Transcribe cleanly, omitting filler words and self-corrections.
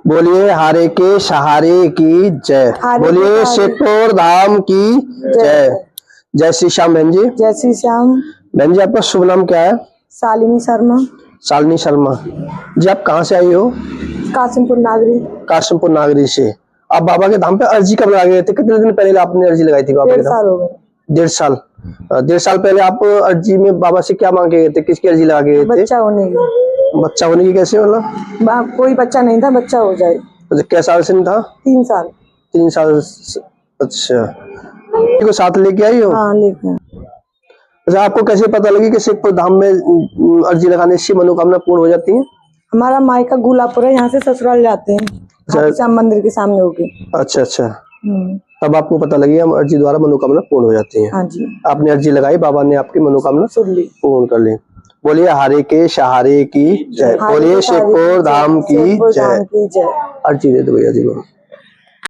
बोलिए हारे के सहारे की जय। बोलिए शेखपुर धाम की जय। जय श्री श्याम बहन जी। जय श्री श्याम। बहन जी आपका शुभ नाम क्या है? शालिनी शर्मा। शालिनी शर्मा जी, आप कहाँ से आई हो? कासिमपुर नागरी। कासिमपुर नागरी से। आप बाबा के धाम पे अर्जी कब लगा गए थे? कितने दिन पहले आपने अर्जी लगाई थी बाबा के 1.5 धाम? साल हो गए। 1.5 साल। 1.5 साल पहले आप अर्जी में बाबा से क्या मांग के गए थे? किसकी अर्जी लगा के गए थे? बच्चा होने की। बच्चा होने की कैसे मतलब? कोई बच्चा नहीं था, बच्चा हो जाए। अच्छा, क्या साल से नहीं था? 3 साल। 3 साल। अच्छा, को साथ लेके आई हो? हाँ लेके। अच्छा, आपको कैसे पता लगी कि शेखपुर धाम में अर्जी लगाने से मनोकामना पूर्ण हो जाती है? हमारा मायका गुलापुर है, यहाँ से ससुराल जाते हैं श्याम मंदिर के सामने होके। अच्छा अच्छा, तब आपको पता लगी हम अर्जी द्वारा मनोकामना पूर्ण हो जाती है। हाँ जी। आपने अर्जी लगाई, बाबा ने आपकी मनोकामना सुन ली, पूर्ण कर ली। बोलिए हारे के सहारे की जय। बोलिए शेखपुर धाम की जय। अर्जी दे दो भैया जी को।